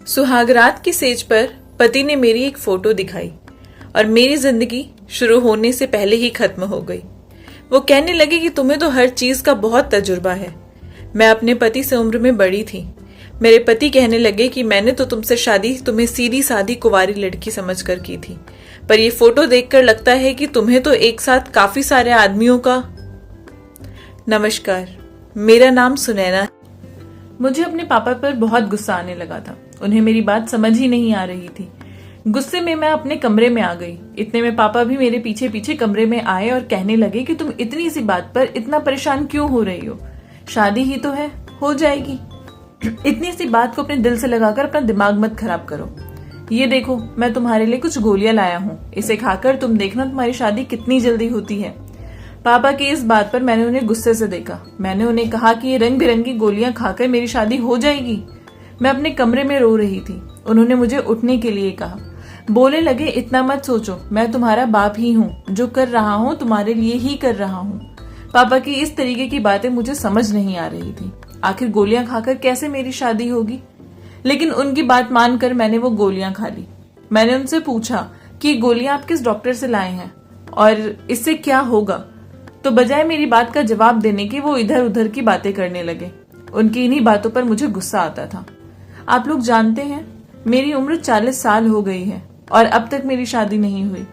सुहागरात की सेज पर पति ने मेरी एक फोटो दिखाई और मेरी जिंदगी शुरू होने से पहले ही खत्म हो गई। वो कहने लगे कि तुम्हें तो हर चीज का बहुत तजुर्बा है। मैं अपने पति से उम्र में बड़ी थी। मेरे पति कहने लगे कि मैंने तो तुमसे शादी तुम्हें सीधी सादी कुंवारी लड़की समझकर की थी, पर ये फोटो देखकर लगता है कि तुम्हें तो एक साथ काफी सारे आदमियों का। नमस्कार, मेरा नाम सुनैना है। मुझे अपने पापा पर बहुत गुस्सा आने लगा था। उन्हें मेरी बात समझ ही नहीं आ रही थी। गुस्से में मैं अपने कमरे में आ गई। इतने में पापा भी मेरे पीछे पीछे कमरे में आए और कहने लगे कि तुम इतनी सी बात पर इतना परेशान क्यों हो रही हो? शादी ही तो है, हो जाएगी। इतनी सी बात को अपने दिल से लगाकर अपना दिमाग मत खराब करो। ये देखो, मैं तुम्हारे लिए कुछ गोलियां लाया हूँ। इसे खाकर तुम देखना तुम्हारी शादी कितनी जल्दी होती है। पापा की इस बात पर मैंने उन्हें गुस्से से देखा। मैंने उन्हें कहा कि ये रंग बिरंगी गोलियां खाकर मेरी शादी हो जाएगी। मैं अपने कमरे में रो रही थी। उन्होंने मुझे उठने के लिए कहा। बोले लगे, इतना मत सोचो, मैं तुम्हारा बाप ही हूँ। जो कर रहा हूँ तुम्हारे लिए ही कर रहा हूँ। पापा की इस तरीके की बातें मुझे समझ नहीं आ रही थी। आखिर गोलियां खाकर कैसे मेरी शादी होगी? लेकिन उनकी बात मानकर मैंने वो गोलियां खा ली। मैंने उनसे पूछा कि गोलियां आप किस डॉक्टर से लाए हैं और इससे क्या होगा? तो बजाय मेरी बात का जवाब देने की वो इधर उधर की बातें करने लगे। उनकी इन्हीं बातों पर मुझे गुस्सा आता था। आप लोग जानते हैं, मेरी उम्र 40 साल हो गई है और अब तक मेरी शादी नहीं हुई।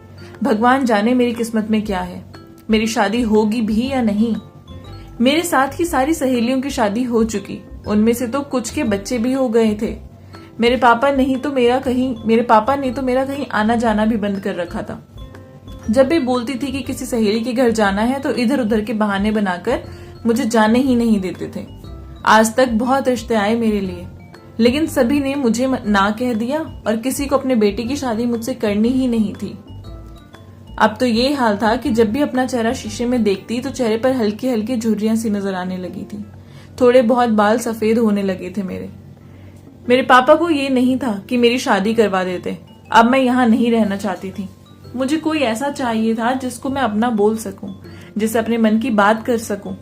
भगवान जाने मेरी किस्मत में क्या है, मेरी शादी होगी भी या नहीं। मेरे साथ की सारी सहेलियों की शादी हो चुकी, उनमें से तो कुछ के बच्चे भी हो गए थे। मेरे पापा ने तो मेरा कहीं आना जाना भी बंद कर रखा था। जब भी बोलती थी कि किसी सहेली के घर जाना है तो इधर उधर के बहाने बनाकर मुझे जाने ही नहीं देते थे। आज तक बहुत रिश्ते आए मेरे लिए, लेकिन सभी ने मुझे ना कह दिया और किसी को अपने बेटे की शादी मुझसे करनी ही नहीं थी। अब तो ये हाल था कि जब भी अपना चेहरा शीशे में देखती तो चेहरे पर हल्की हल्की झुर्रियां सी नजर आने लगी थी। थोड़े बहुत बाल सफेद होने लगे थे मेरे पापा को ये नहीं था कि मेरी शादी करवा देते। अब मैं यहाँ नहीं रहना चाहती थी। मुझे कोई ऐसा चाहिए था जिसको मैं अपना बोल सकूं, जिससे अपने मन की बात कर सकूं।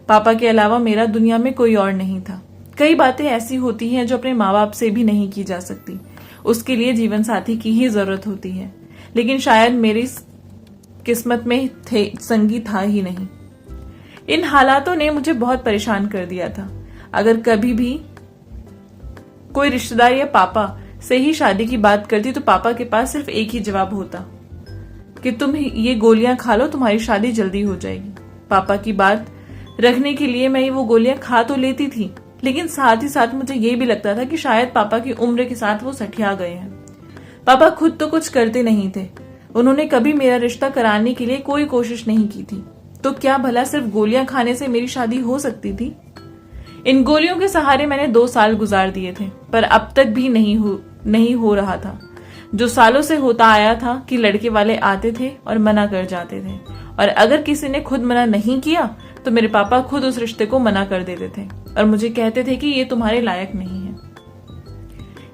पापा के अलावा मेरा दुनिया में कोई और नहीं था। कई बातें ऐसी होती हैं जो अपने माँ बाप से भी नहीं की जा सकती। उसके लिए जीवन साथी की ही जरूरत होती है, लेकिन शायद मेरी किस्मत में संगी था ही नहीं। इन हालातों ने मुझे बहुत परेशान कर दिया था। अगर कभी भी कोई रिश्तेदार या पापा से ही शादी की बात करती तो पापा के पास सिर्फ एक ही जवाब होता कि तुम ये गोलियां खा लो, तुम्हारी शादी जल्दी हो जाएगी। पापा की बात रखने के लिए मैं वो गोलियां खा तो लेती थी, लेकिन साथ ही साथ मुझे ये भी लगता था कि शायद पापा की उम्र के साथ वो सठिया गए हैं। पापा खुद तो कुछ करते नहीं थे। उन्होंने कभी मेरा रिश्ता कराने के लिए कोई कोशिश नहीं की थी। तो क्या भला सिर्फ गोलियां खाने से मेरी शादी हो सकती थी? इन गोलियों के सहारे मैंने 2 साल गुजार दिए थे, पर अब तक भी नहीं हो रहा था जो सालों से होता आया था कि लड़के वाले आते थे और मना कर जाते थे, और अगर किसी ने खुद मना नहीं किया तो मेरे पापा खुद उस रिश्ते को मना कर देते थे और मुझे कहते थे कि ये तुम्हारे लायक नहीं है।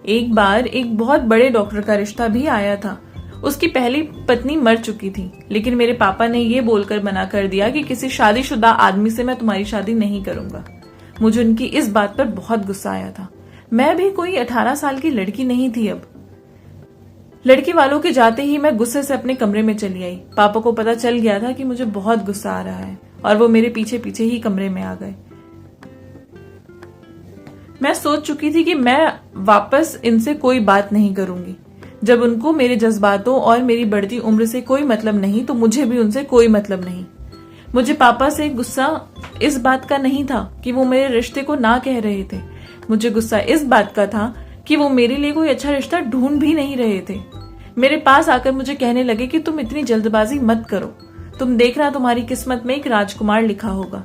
एक बार एक बहुत बड़े डॉक्टर का रिश्ता भी आया था। उसकी पहली पत्नी मर चुकी थी, लेकिन मेरे पापा ने ये बोलकर मना कर दिया कि किसी शादीशुदा आदमी से मैं तुम्हारी शादी नहीं करूंगा। मुझे उनकी इस बात पर बहुत गुस्सा आया था। मैं भी कोई 18 साल की लड़की नहीं थी। अब लड़की वालों के जाते ही मैं गुस्से से अपने कमरे में चली आई। पापा को पता चल गया था कि मुझे बहुत गुस्सा आ रहा है और वो मेरे पीछे पीछे ही कमरे में आ गए। मैं सोच चुकी थी कि मैं वापस इनसे कोई बात नहीं करूंगी। जब उनको मेरे जज्बातों और मेरी बढ़ती उम्र से कोई मतलब नहीं, तो मुझे भी उनसे कोई मतलब नहीं। मुझे पापा से गुस्सा इस बात का नहीं था कि वो मेरे रिश्ते को ना कह रहे थे। मुझे गुस्सा इस बात का था कि वो मेरे लिए कोई अच्छा रिश्ता ढूंढ भी नहीं रहे थे। मेरे पास आकर मुझे कहने लगे कि तुम इतनी जल्दबाजी मत करो, तुम देखना तुम्हारी किस्मत में एक राजकुमार लिखा होगा।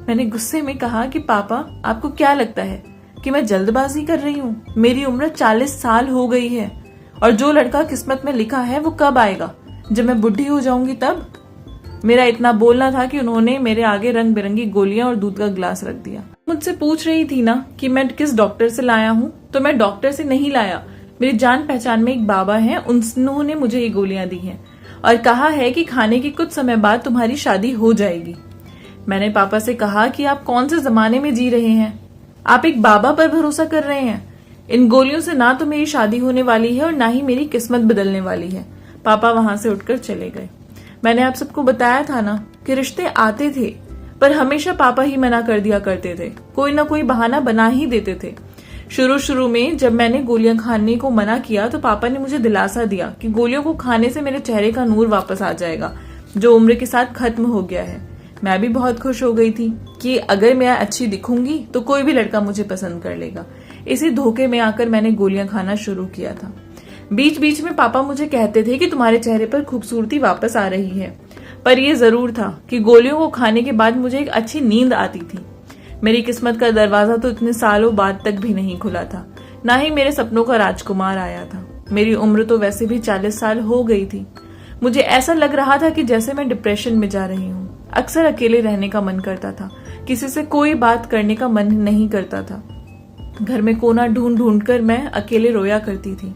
मैंने गुस्से में कहा कि पापा, आपको क्या लगता है कि मैं जल्दबाजी कर रही हूँ? मेरी उम्र 40 साल हो गई है और जो लड़का किस्मत में लिखा है वो कब आएगा? जब मैं बुढ़ी हो जाऊंगी तब? मेरा इतना बोलना था कि उन्होंने मेरे आगे रंग बिरंगी गोलियां और दूध का गिलास रख दिया। मुझसे पूछ रही थी ना कि मैं किस डॉक्टर से लाया हूँ, तो मैं डॉक्टर से नहीं लाया। मेरी जान पहचान में एक बाबा हैं, उन्होंने मुझे ये गोलियां दी हैं और कहा है कि खाने के कुछ समय बाद तुम्हारी शादी हो जाएगी। मैंने पापा से कहा कि आप कौन से जमाने में जी रहे हैं? आप एक बाबा पर भरोसा कर रहे हैं। इन गोलियों से ना तो मेरी शादी होने वाली है और ना ही मेरी किस्मत बदलने वाली है। पापा वहां से उठकर चले गए। मैंने आप सबको बताया था ना कि रिश्ते आते थे, पर हमेशा पापा ही मना कर दिया करते थे, कोई ना कोई बहाना बना ही देते थे। शुरू में जब मैंने गोलियां खाने को मना किया तो पापा ने मुझे दिलासा दिया कि गोलियों को खाने से मेरे चेहरे का नूर वापस आ जाएगा, जो उम्र के साथ खत्म हो गया है। मैं भी बहुत खुश हो गई थी कि अगर मैं अच्छी दिखूंगी तो कोई भी लड़का मुझे पसंद कर लेगा। इसी धोखे में आकर मैंने गोलियां खाना शुरू किया था। बीच बीच में पापा मुझे कहते थे कि तुम्हारे चेहरे पर खूबसूरती वापस आ रही है, पर यह जरूर था कि गोलियों को खाने के बाद मुझे एक अच्छी नींद आती थी। मेरी किस्मत का दरवाजा तो इतने सालों बाद तक भी नहीं खुला था, ना ही मेरे सपनों का राजकुमार आया था। मेरी उम्र तो वैसे भी 40 साल हो गई थी। मुझे ऐसा लग रहा था कि जैसे मैं डिप्रेशन में जा रही हूँ। अक्सर अकेले रहने का मन करता था, किसी से कोई बात करने का मन नहीं करता था। घर में कोना ढूंढ ढूंढ कर मैं अकेले रोया करती थी।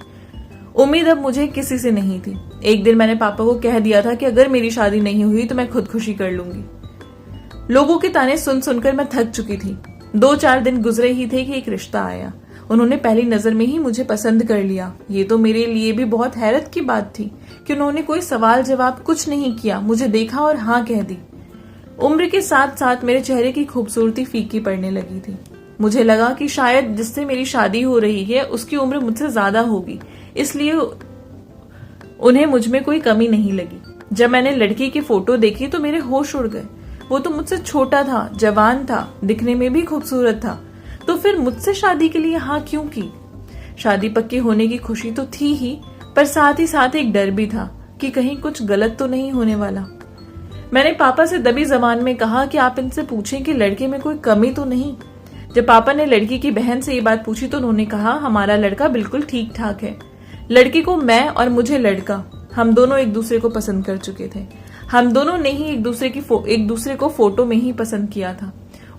उम्मीद अब मुझे किसी से नहीं थी। एक दिन मैंने पापा को कह दिया था कि अगर मेरी शादी नहीं हुई तो मैं खुदकुशी कर लूंगी। लोगों के ताने सुन सुनकर मैं थक चुकी थी। 2-4 दिन गुजरे ही थे कि एक रिश्ता आया। उन्होंने पहली नजर में ही मुझे पसंद कर लिया। ये तो मेरे लिए भी बहुत हैरत की बात थी कि उन्होंने कोई सवाल जवाब कुछ नहीं किया, मुझे देखा और हाँ कह दी। उम्र के साथ साथ मेरे चेहरे की खूबसूरती फीकी पड़ने लगी थी। मुझे लगा कि शायद जिससे मेरी शादी हो रही है उसकी उम्र मुझसे ज्यादा होगी, इसलिए उन्हें मुझ में कोई कमी नहीं लगी। जब मैंने लड़की की फोटो देखी तो मेरे होश उड़ गए। वो तो मुझसे छोटा था, जवान था, दिखने में भी खूबसूरत था। तो फिर मुझसे शादी के लिए हाँ क्यों की? शादी पक्की होने की खुशी तो थी ही, पर साथ ही साथ एक डर भी था कि कहीं कुछ गलत तो नहीं होने वाला। मैंने पापा से दबी जबान में कहा कि आप इनसे पूछें कि लड़के में कोई कमी तो नहीं। जब पापा ने लड़की की बहन से ये बात पूछी तो उन्होंने कहा हमारा लड़का बिल्कुल ठीक ठाक है। लड़की को मैं और मुझे लड़का, हम दोनों एक दूसरे को पसंद कर चुके थे। हम दोनों ने ही एक दूसरे को फोटो में ही पसंद किया था।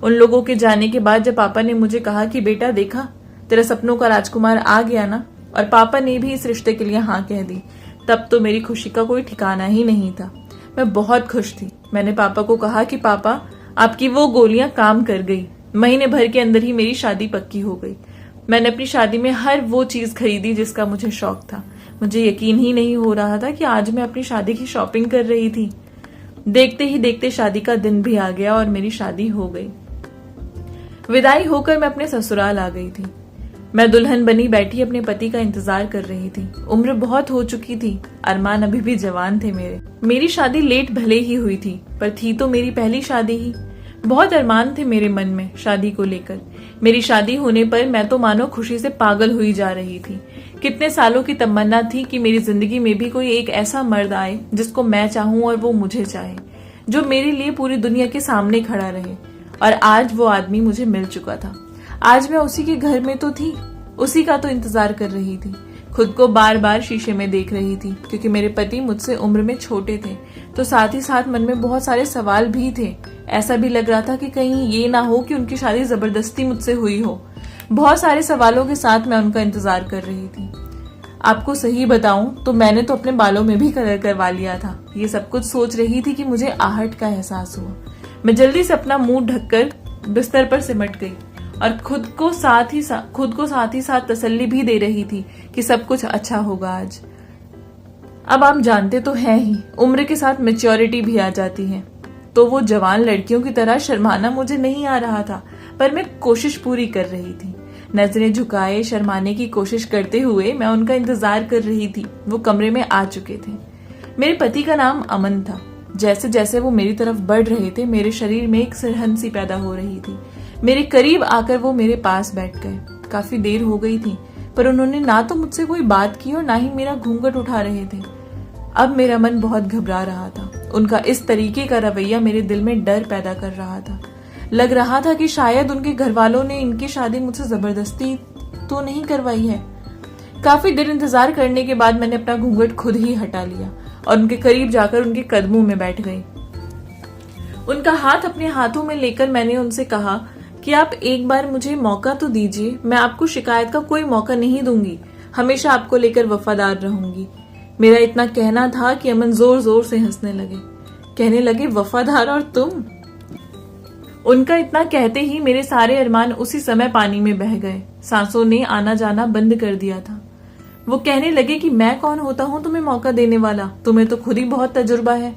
उन लोगों के जाने के बाद जब पापा ने मुझे कहा कि बेटा देखा तेरा सपनों का राजकुमार आ गया ना, और पापा ने भी इस रिश्ते के लिए हाँ कह दी, तब तो मेरी खुशी का कोई ठिकाना ही नहीं था। मैं बहुत खुश थी। मैंने पापा को कहा कि पापा आपकी वो गोलियां काम कर गई। महीने भर के अंदर ही मेरी शादी पक्की हो गई। मैंने अपनी शादी में हर वो चीज खरीदी जिसका मुझे शौक था। मुझे यकीन ही नहीं हो रहा था कि आज मैं अपनी शादी की शॉपिंग कर रही थी। देखते ही देखते शादी का दिन भी आ गया और मेरी शादी हो गई। विदाई होकर मैं अपने ससुराल आ गई थी। मैं दुल्हन बनी बैठी अपने पति का इंतजार कर रही थी। उम्र बहुत हो चुकी थी, अरमान अभी भी जवान थे मेरे। मेरी शादी लेट भले ही हुई थी, पर थी तो मेरी पहली शादी ही। बहुत अरमान थे मेरे मन में शादी को लेकर। मेरी शादी होने पर मैं तो मानो खुशी से पागल हुई जा रही थी। कितने सालों की तमन्ना थी कि मेरी जिंदगी में भी कोई एक ऐसा मर्द आए जिसको मैं चाहूं और वो मुझे चाहे, जो मेरे लिए पूरी दुनिया के सामने खड़ा रहे। और आज वो आदमी मुझे मिल चुका था। आज मैं उसी के घर में तो थी, उसी का तो इंतजार कर रही थी। खुद को बार बार शीशे में देख रही थी, क्योंकि मेरे पति मुझसे उम्र में छोटे थे, तो साथ ही साथ मन में बहुत सारे सवाल भी थे। ऐसा भी लग रहा था कि कहीं ये ना हो कि उनकी शादी जबरदस्ती मुझसे हुई हो। बहुत सारे सवालों के साथ मैं उनका इंतजार कर रही थी। आपको सही बताऊं तो मैंने तो अपने बालों में भी कलर करवा लिया था। ये सब कुछ सोच रही थी कि मुझे आहट का एहसास हुआ। मैं जल्दी से अपना मुंह ढककर बिस्तर पर सिमट गई और खुद को साथ ही साथ तसल्ली भी दे रही थी कि सब कुछ अच्छा होगा आज। अब आप जानते तो हैं ही, उम्र के साथ मैच्योरिटी भी आ जाती है। तो वो जवान लड़कियों की तरह शर्माना मुझे नहीं आ रहा था, पर मैं कोशिश पूरी कर रही थी। नजरें झुकाए शर्माने की कोशिश करते हुए मैं उनका इंतजार कर रही थी। वो कमरे में आ चुके थे। मेरे पति का नाम अमन था। जैसे जैसे वो मेरी तरफ बढ़ रहे थे, मेरे शरीर में एक सिरहन सी पैदा हो रही थी। मेरे करीब आकर वो मेरे पास बैठ गए। काफी देर हो गई थी, पर उन्होंने ना तो मुझसे कोई बात की और ना ही मेरा घूंघट उठा रहे थे। अब मेरा मन बहुत घबरा रहा था। उनका इस तरीके का रवैया मेरे दिल में डर पैदा कर रहा था। लग रहा था कि शायद उनके घर वालों ने इनकी शादी मुझसे जबरदस्ती तो नहीं करवाई है। काफी देर इंतजार करने के बाद मैंने अपना घूंघट खुद ही हटा लिया और उनके करीब जाकर उनके कदमों में बैठ गई। उनका हाथ अपने हाथों में लेकर मैंने उनसे कहा कि आप एक बार मुझे मौका तो दीजिए। मैं आपको शिकायत का कोई मौका नहीं दूंगी, हमेशा आपको लेकर वफादार रहूंगी। मेरा इतना कहना था कि अमन जोर जोर से हंसने लगे। कहने लगे, वफादार और तुम? उनका इतना कहते ही मेरे सारे अरमान उसी समय पानी में बह गए। सांसों ने आना जाना बंद कर दिया था। वो कहने लगे कि मैं कौन होता हूँ तुम्हें मौका देने वाला, तुम्हें तो खुद ही बहुत तजुर्बा है।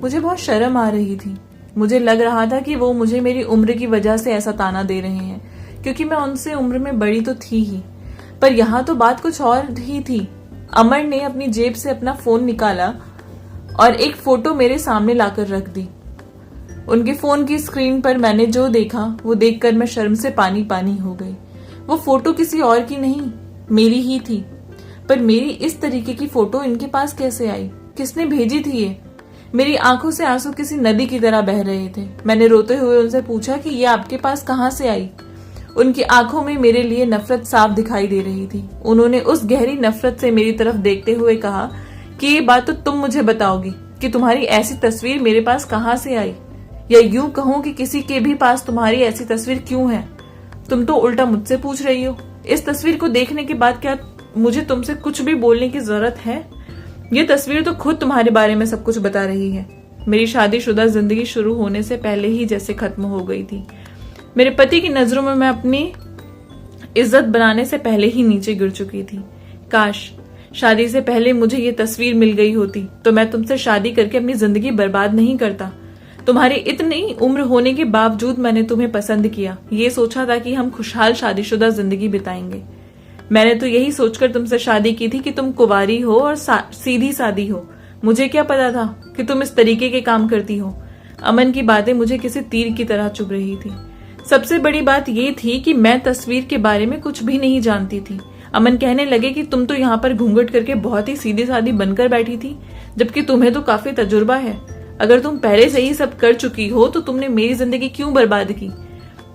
मुझे बहुत शर्म आ रही थी। मुझे लग रहा था कि वो मुझे मेरी उम्र की वजह से ऐसा ताना दे रहे हैं, क्योंकि मैं उनसे उम्र में बड़ी तो थी ही, पर यहाँ तो बात कुछ और ही थी। अमर ने अपनी जेब से अपना फोन निकाला और एक फोटो मेरे सामने लाकर रख दी। उनके फोन की स्क्रीन पर मैंने जो देखा वो देखकर मैं शर्म से पानी पानी हो गई। वो फोटो किसी और की नहीं, मेरी ही थी। पर मेरी इस तरीके की फोटो इनके पास कैसे आई? किसने भेजी थी ये? मेरी आंखों से आंसू किसी नदी की तरह बह रहे थे। मैंने रोते हुए उनसे पूछा कि ये आपके पास कहां से आई? उनकी आंखों में मेरे लिए नफरत साफ दिखाई दे रही थी। उन्होंने उस गहरी नफरत से मेरी तरफ देखते हुए कहा कि ये बात तो तुम मुझे बताओगी कि तुम्हारी ऐसी तस्वीर मेरे पास कहां से आई, या यूं कहूं कि किसी के भी पास तुम्हारी ऐसी तस्वीर क्यों है? तुम तो उल्टा मुझसे पूछ रही हो। इस तस्वीर को देखने के बाद क्या मुझे तुमसे कुछ भी बोलने की जरूरत है? ये तस्वीर तो खुद तुम्हारे बारे में सब कुछ बता रही है। मेरी शादीशुदा जिंदगी शुरू होने से पहले ही जैसे खत्म हो गई थी। मेरे पति की नजरों में मैं अपनी इज्जत बनाने से पहले ही नीचे गिर चुकी थी। काश शादी से पहले मुझे ये तस्वीर मिल गई होती तो मैं तुमसे शादी करके अपनी जिंदगी बर्बाद नहीं करता। तुम्हारी इतनी उम्र होने के बावजूद मैंने तुम्हें पसंद किया। ये सोचा था कि हम खुशहाल शादीशुदा जिंदगी बिताएंगे। मैंने तो यही सोचकर तुमसे शादी की थी कि तुम कुंवारी हो और सीधी सादी हो। मुझे क्या पता था कि तुम इस तरीके के काम करती हो। अमन की बातें मुझे किसी तीर की तरह चुभ रही थी। सबसे बड़ी बात ये थी कि मैं तस्वीर के बारे में कुछ भी नहीं जानती थी। अमन कहने लगे कि तुम तो यहाँ पर घूंघट करके बहुत ही सीधी सादी बनकर बैठी थी, जबकि तुम्हें तो काफी तजुर्बा है। अगर तुम पहले से ही सब कर चुकी हो तो तुमने मेरी जिंदगी क्यों बर्बाद की?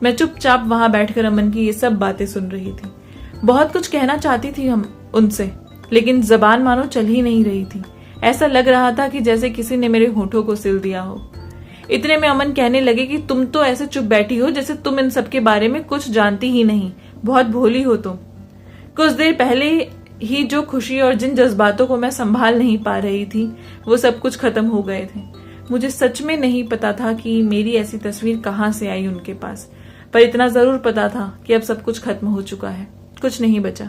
मैं चुपचाप वहां बैठकर अमन की ये सब बातें सुन रही थी। बहुत कुछ कहना चाहती थी हम उनसे, लेकिन जबान मानो चल ही नहीं रही थी। ऐसा लग रहा था कि जैसे किसी ने मेरे होठों को सिल दिया हो। इतने में अमन कहने लगे कि तुम तो ऐसे चुप बैठी हो जैसे तुम इन सब के बारे में कुछ जानती ही नहीं। बहुत भोली हो तुम। कुछ देर पहले ही जो खुशी और जिन जज्बातों को मैं संभाल नहीं पा रही थी वो सब कुछ खत्म हो गए थे। मुझे सच में नहीं पता था कि मेरी ऐसी तस्वीर कहां से आई उनके पास, पर इतना जरूर पता था कि अब सब कुछ खत्म हो चुका है। कुछ नहीं बचा।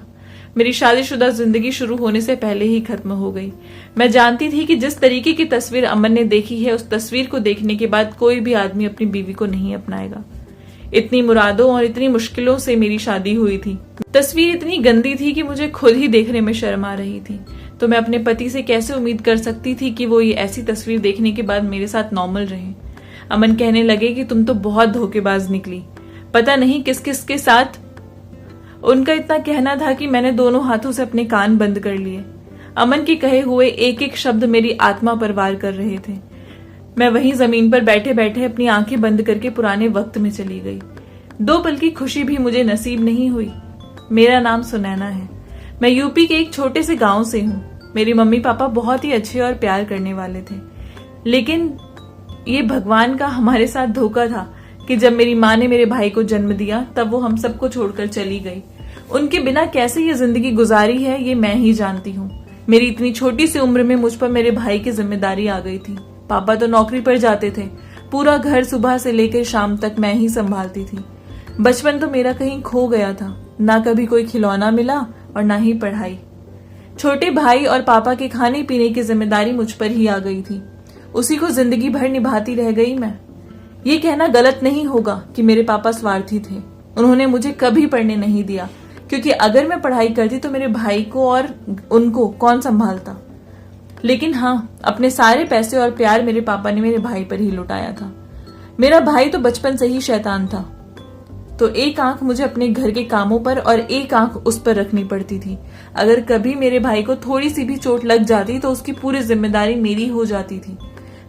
मेरी शादीशुदा जिंदगी शुरू होने से पहले ही खत्म हो गई। मैं जानती थी कि जिस तरीके की तस्वीर अमन ने देखी है, उस तस्वीर को देखने के बाद कोई भी आदमी अपनी बीवी को नहीं अपनाएगा। इतनी मुरादों और इतनी मुश्किलों से मेरी शादी हुई थी। तस्वीर इतनी गंदी थी कि मुझे खुद ही देखने में शर्म आ रही थी। तो मैं अपने पति से कैसे उम्मीद कर सकती थी कि वो ये ऐसी तस्वीर देखने के बाद मेरे साथ नॉर्मल रहे। अमन कहने लगे कि तुम तो बहुत धोखेबाज निकली, पता नहीं किस किस के साथ। उनका इतना कहना था कि मैंने दोनों हाथों से अपने कान बंद कर लिए। अमन के कहे हुए एक एक शब्द मेरी आत्मा पर वार कर रहे थे। मैं वहीं जमीन पर बैठे बैठे अपनी आंखें बंद करके पुराने वक्त में चली गई। 2 पल की खुशी भी मुझे नसीब नहीं हुई। मेरा नाम सुनैना है। मैं यूपी के एक छोटे से गांव से हूँ। मेरे मम्मी पापा बहुत ही अच्छे और प्यार करने वाले थे, लेकिन ये भगवान का हमारे साथ धोखा था कि जब मेरी माँ ने मेरे भाई को जन्म दिया तब वो हम सबको छोड़कर चली गई। उनके बिना कैसे ये जिंदगी गुजारी है ये मैं ही जानती हूँ। मेरी इतनी छोटी सी उम्र में मुझ पर मेरे भाई की जिम्मेदारी आ गई थी। पापा तो नौकरी पर जाते थे। पूरा घर सुबह से लेकर शाम तक मैं ही संभालती थी। बचपन तो मेरा कहीं खो गया था। ना कभी कोई खिलौना मिला और ना ही पढ़ाई। छोटे भाई और पापा के खाने पीने की जिम्मेदारी मुझ पर ही आ गई थी। उसी को जिंदगी भर निभाती रह गई मैं। ये कहना गलत नहीं होगा कि मेरे पापा स्वार्थी थे। उन्होंने मुझे कभी पढ़ने नहीं दिया, क्योंकि अगर मैं पढ़ाई करती तो मेरे भाई को और उनको कौन संभालता। लेकिन हाँ, अपने सारे पैसे और प्यार मेरे पापा ने मेरे भाई पर ही लुटाया था। मेरा भाई तो बचपन से ही शैतान था, तो एक आंख मुझे अपने घर के कामों पर और एक आंख उस पर रखनी पड़ती थी। अगर कभी मेरे भाई को थोड़ी सी भी चोट लग जाती तो उसकी पूरी जिम्मेदारी मेरी हो जाती थी।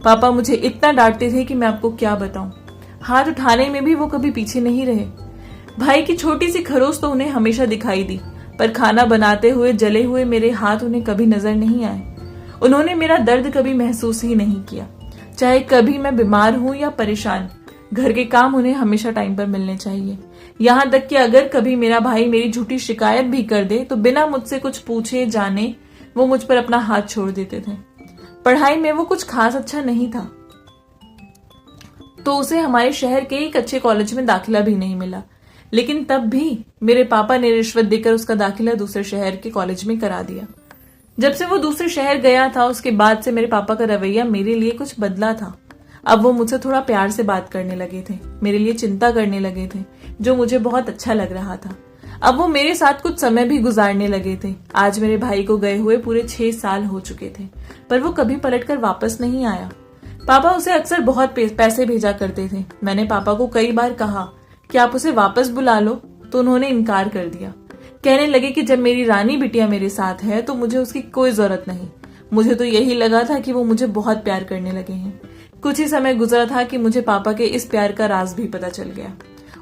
पापा मुझे इतना डांटते थे कि मैं आपको क्या बताऊं। हाथ उठाने में भी वो कभी पीछे नहीं रहे। भाई की छोटी सी खरोच तो उन्हें हमेशा दिखाई दी, पर खाना बनाते हुए जले हुए मेरे हाथ उन्हें कभी नजर नहीं आए। उन्होंने मेरा दर्द कभी महसूस ही नहीं किया। चाहे कभी मैं बीमार हूं या परेशान, घर के काम उन्हें हमेशा टाइम पर मिलने चाहिए। यहाँ तक कि अगर कभी मेरा भाई मेरी झूठी शिकायत भी कर दे तो बिना मुझसे कुछ पूछे जाने वो मुझ पर अपना हाथ छोड़ देते थे। पढ़ाई में वो कुछ खास अच्छा नहीं था, तो उसे हमारे शहर के एक अच्छे कॉलेज में दाखिला भी नहीं मिला। लेकिन तब भी मेरे पापा ने रिश्वत देकर उसका दाखिला दूसरे शहर के कॉलेज में करा दिया। जब से वो दूसरे शहर गया था उसके बाद से मेरे पापा का रवैया मेरे लिए कुछ बदला था। अब वो मुझसे थोड़ा प्यार से बात करने लगे थे, मेरे लिए चिंता करने लगे थे, जो मुझे बहुत अच्छा लग रहा था। अब वो मेरे साथ कुछ समय भी गुजारने लगे थे। आज मेरे भाई को गए हुए पूरे 6 साल हो चुके थे, पर वो कभी पलटकर वापस नहीं आया। पापा उसे अक्सर बहुत पैसे भेजा करते थे। मैंने पापा को कई बार कहा कि आप उसे वापस बुला लो, तो उन्होंने इनकार कर दिया। कहने लगे कि जब मेरी रानी बिटिया मेरे साथ है तो मुझे उसकी कोई जरूरत नहीं। मुझे तो यही लगा था कि वो मुझे बहुत प्यार करने लगे हैं। कुछ ही समय गुजरा था कि मुझे पापा के इस प्यार का राज भी पता चल गया।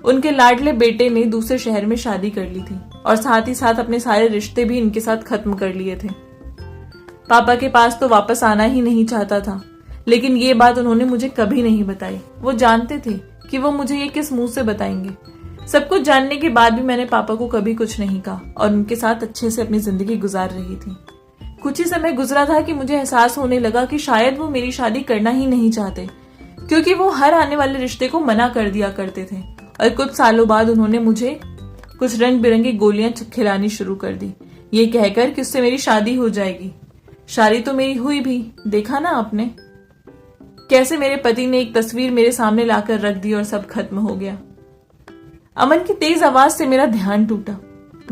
उनके लाडले बेटे ने दूसरे शहर में शादी कर ली थी और साथ ही साथ अपने सारे रिश्ते भी इनके साथ खत्म कर लिए थे। पापा के पास तो वापस आना ही नहीं चाहता था, लेकिन ये बात उन्होंने मुझे कभी नहीं बताई। वो जानते थे कि वो मुझे ये किस मुंह से बताएंगे। सब कुछ जानने के बाद भी मैंने पापा को कभी कुछ नहीं कहा और उनके साथ अच्छे से अपनी जिंदगी गुजार रही थी। कुछ ही समय गुजरा था कि मुझे एहसास होने लगा कि शायद वो मेरी शादी करना ही नहीं चाहते, क्योंकि वो हर आने वाले रिश्ते को मना कर दिया करते थे। और कुछ सालों बाद उन्होंने मुझे कुछ रंग बिरंगी गोलियां खिलानी शुरू कर दी, ये कहकर कि उससे मेरी शादी हो जाएगी। शादी तो मेरी हुई भी, देखा ना आपने कैसे मेरे पति ने एक तस्वीर मेरे सामने लाकर रख दी और सब खत्म हो गया। अमन की तेज आवाज से मेरा ध्यान टूटा।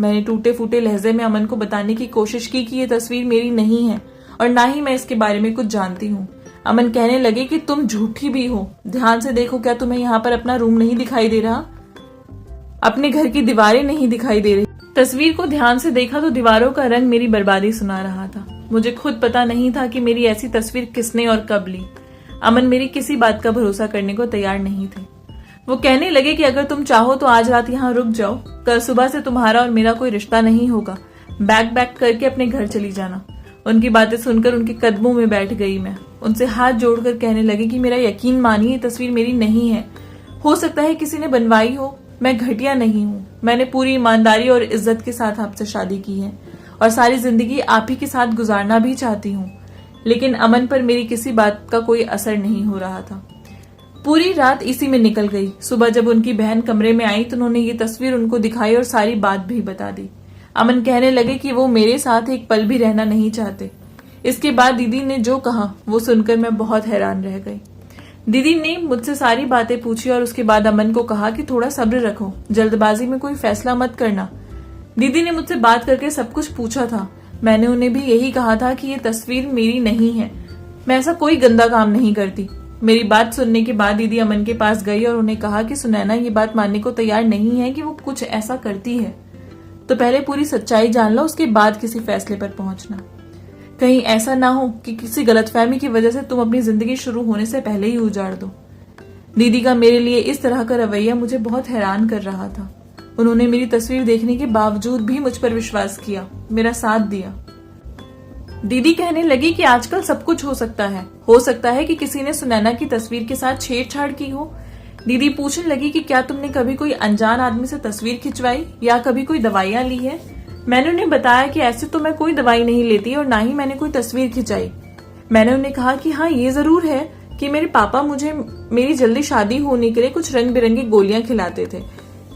मैंने टूटे फूटे लहजे में अमन को बताने की कोशिश की कि ये तस्वीर मेरी नहीं है और ना ही मैं इसके बारे में कुछ जानती हूँ। अमन कहने लगे कि तुम झूठी भी हो, ध्यान से देखो, क्या तुम्हें यहाँ पर अपना रूम नहीं दिखाई दे रहा? अपने घर की दीवारें नहीं दिखाई दे रही? तस्वीर को ध्यान से देखा तो दीवारों का रंग मेरी बर्बादी सुना रहा था। मुझे खुद पता नहीं था कि मेरी ऐसी तस्वीर किसने और कब ली। अमन मेरी किसी बात का भरोसा करने को तैयार नहीं थे। वो कहने लगे कि अगर तुम चाहो तो आज रात यहाँ रुक जाओ, कल सुबह से तुम्हारा और मेरा कोई रिश्ता नहीं होगा। बैग करके अपने घर चली जाना। उनकी बातें सुनकर उनके कदमों में बैठ गई मैं। उनसे हाथ जोड़कर कहने लगी कि मेरा यकीन मानिए, ये तस्वीर मेरी नहीं है। हो सकता है किसी ने बनवाई हो। मैं घटिया नहीं हूँ। मैंने पूरी ईमानदारी और इज्जत के साथ आपसे शादी की है और सारी जिंदगी आप ही के साथ गुजारना भी चाहती हूँ। लेकिन अमन पर मेरी किसी बात का कोई असर नहीं हो रहा था। पूरी रात इसी में निकल गई। सुबह जब उनकी बहन कमरे में आई तो उन्होंने ये तस्वीर उनको दिखाई और सारी बात भी बता दी। अमन कहने लगे कि वो मेरे साथ एक पल भी रहना नहीं चाहते। इसके बाद दीदी ने जो कहा वो सुनकर मैं बहुत हैरान रह गई। दीदी ने मुझसे सारी बातें पूछी और उसके बाद अमन को कहा कि थोड़ा सब्र रखो, जल्दबाजी में कोई फैसला मत करना। दीदी ने मुझसे बात करके सब कुछ पूछा था। मैंने उन्हें भी यही कहा था कि ये तस्वीर मेरी नहीं है, मैं ऐसा कोई गंदा काम नहीं करती। मेरी बात सुनने के बाद दीदी अमन के पास गई और उन्हें कहा कि सुनैना ये बात मानने को तैयार नहीं है कि वो कुछ ऐसा करती है, तो पहले पूरी सच्चाई जान लो, उसके बाद किसी फैसले पर पहुंचना। कहीं ऐसा ना हो कि किसी गलतफहमी की वजह से तुम अपनी जिंदगी शुरू होने से पहले ही उजाड़ दो। दीदी का मेरे लिए इस तरह का रवैया मुझे बहुत हैरान कर रहा था। उन्होंने मेरी तस्वीर देखने के बावजूद भी मुझ पर विश्वास किया, मेरा साथ दिया। दीदी कहने लगी कि आजकल सब कुछ हो सकता है कि किसी ने सुनैना की तस्वीर के साथ छेड़छाड़ की हो। दीदी पूछने लगी कि क्या तुमने कभी कोई अनजान आदमी से तस्वीर खिंचवाई या कभी कोई दवाइयां ली है। मैंने उन्हें बताया कि ऐसे तो मैं कोई दवाई नहीं लेती और ना ही मैंने कोई तस्वीर खिंचाई। मैंने उन्हें कहा कि हाँ, ये जरूर है कि मेरे पापा मुझे मेरी जल्दी शादी होने के लिए कुछ रंग बिरंगी गोलियां खिलाते थे।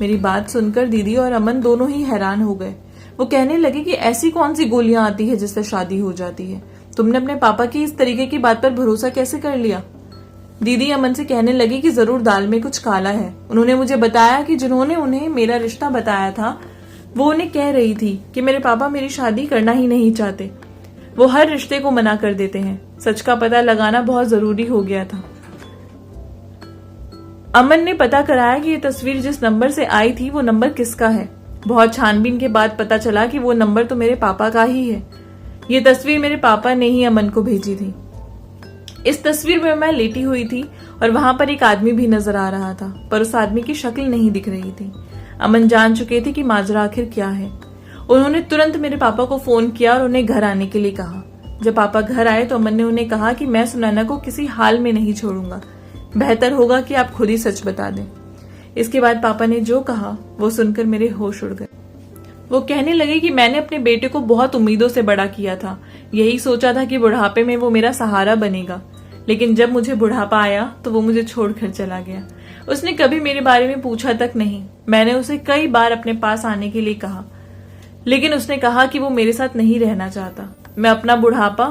मेरी बात सुनकर दीदी और अमन दोनों ही हैरान हो गए। वो कहने लगे कि ऐसी कौन सी गोलियां आती है जिससे शादी हो जाती है? तुमने अपने पापा की इस तरीके की बात पर भरोसा कैसे कर लिया? दीदी अमन से कहने लगी कि जरूर दाल में कुछ काला है। उन्होंने मुझे बताया कि जिन्होंने उन्हें मेरा रिश्ता बताया था वो उन्हें कह रही थी कि मेरे पापा मेरी शादी करना ही नहीं चाहते, वो हर रिश्ते को मना कर देते हैं। सच का पता लगाना बहुत जरूरी हो गया था। अमन ने पता कराया कि ये तस्वीर जिस नंबर से आई थी वो नंबर किसका है। बहुत छानबीन के बाद पता चला कि वो नंबर तो मेरे पापा का ही है। ये तस्वीर मेरे पापा ने ही अमन को भेजी थी। इस तस्वीर में मैं लेटी हुई थी और वहां पर एक आदमी भी नजर आ रहा था, पर उस आदमी की शक्ल नहीं दिख रही थी। अमन जान चुके थे कि माजरा आखिर क्या है। उन्होंने तुरंत मेरे पापा को फोन किया और उन्हें घर आने के लिए कहा। जब पापा घर आए तो अमन ने उन्हें कहा कि मैं सुनैना को किसी हाल में नहीं छोड़ूंगा, बेहतर होगा कि आप खुद ही सच बता दें। इसके बाद पापा ने जो कहा वो सुनकर मेरे होश उड़ गए। वो कहने लगे कि मैंने अपने बेटे को बहुत उम्मीदों से बड़ा किया था, यही सोचा था कि बुढ़ापे में वो मेरा सहारा बनेगा, लेकिन जब मुझे बुढ़ापा आया तो वो मुझे छोड़कर चला गया। उसने कभी मेरे बारे में पूछा तक नहीं। मैंने उसे कई बार अपने पास आने के लिए कहा, लेकिन उसने कहा कि वो मेरे साथ नहीं रहना चाहता। मैं अपना बुढ़ापा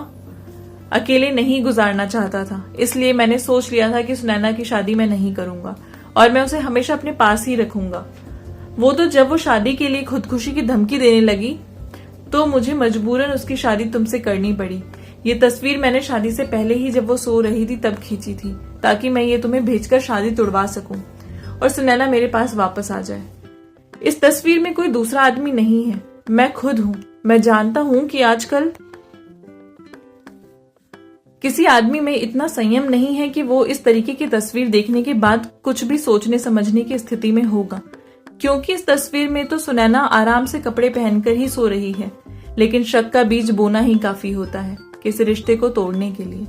अकेले नहीं गुजारना चाहता था, इसलिए मैंने सोच लिया था कि सुनैना की शादी मैं नहीं करूंगा और मैं उसे हमेशा अपने पास ही रखूंगा। वो तो जब वो शादी के लिए खुदकुशी की धमकी देने लगी तो मुझे मजबूरन उसकी शादी तुमसे करनी पड़ी। ये तस्वीर मैंने शादी से पहले ही जब वो सो रही थी तब खींची थी, ताकि मैं ये तुम्हें भेजकर शादी तुड़वा सकूं और सुनैना मेरे पास वापस आ जाए। इस तस्वीर में कोई दूसरा आदमी नहीं है, मैं खुद हूं। मैं जानता हूं कि आजकल किसी आदमी में इतना संयम नहीं है कि वो इस तरीके की तस्वीर देखने के बाद कुछ भी सोचने समझने की स्थिति में होगा, क्योंकि इस तस्वीर में तो सुनैना आराम से कपड़े पहनकर ही सो रही है, लेकिन शक का बीज बोना ही काफी होता है किसी रिश्ते को तोड़ने के लिए।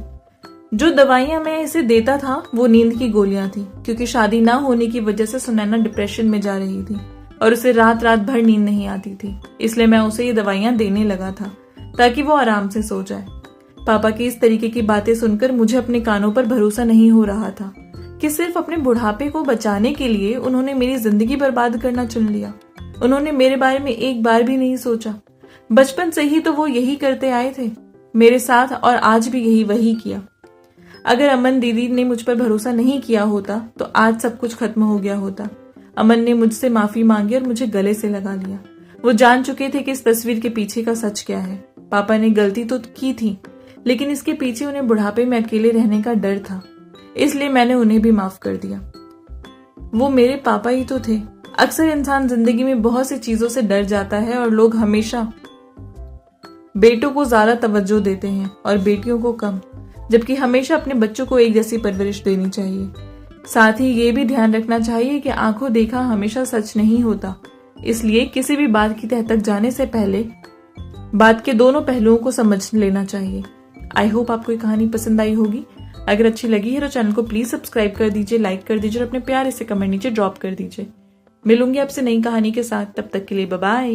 जो दवाइयां मैं इसे देता था वो नींद की गोलियां थी, क्योंकि शादी ना होने की वजह से सुनैना डिप्रेशन में जा रही थी और उसे रात रात भर नींद नहीं आती थी। इसलिए मैं उसे ये दवाइयां देने लगा था ताकि वो आराम से सो जाए। पापा की इस तरीके की बातें सुनकर मुझे अपने कानों पर भरोसा नहीं हो रहा था कि सिर्फ अपने बुढ़ापे को बचाने के लिए उन्होंने मेरी जिंदगी बर्बाद करना चुन लिया। उन्होंने मेरे बारे में एक बार भी नहीं सोचा। बचपन से ही तो वो यही करते आए थे मेरे साथ, और आज भी यही वही किया। अगर अमन दीदी ने मुझ पर भरोसा नहीं किया होता तो आज सब कुछ खत्म हो गया होता। अमन ने मुझसे माफी मांगी और मुझे गले से लगा लिया। वो जान चुके थे कि इस तस्वीर के पीछे का सच क्या है। पापा ने गलती तो की थी, लेकिन इसके पीछे उन्हें बुढ़ापे में अकेले रहने का डर था, इसलिए मैंने उन्हें भी माफ कर दिया। वो मेरे पापा ही तो थे। अक्सर इंसान जिंदगी में बहुत सी चीजों से डर जाता है और लोग हमेशा बेटों को ज्यादा तवज्जो देते हैं और बेटियों को कम, जबकि हमेशा अपने बच्चों को एक जैसी परवरिश देनी चाहिए। साथ ही ये भी ध्यान रखना चाहिए कि आंखों देखा हमेशा सच नहीं होता, इसलिए किसी भी बात की तह तक जाने से पहले बात के दोनों पहलुओं को समझ लेना चाहिए। आई होप आपको ये कहानी पसंद आई होगी। अगर अच्छी लगी है तो चैनल को प्लीज सब्सक्राइब कर दीजिए, लाइक कर दीजिए और अपने प्यारे से कमेंट नीचे ड्रॉप कर दीजिए। मिलूंगी आपसे नई कहानी के साथ, तब तक के लिए बाय बाय।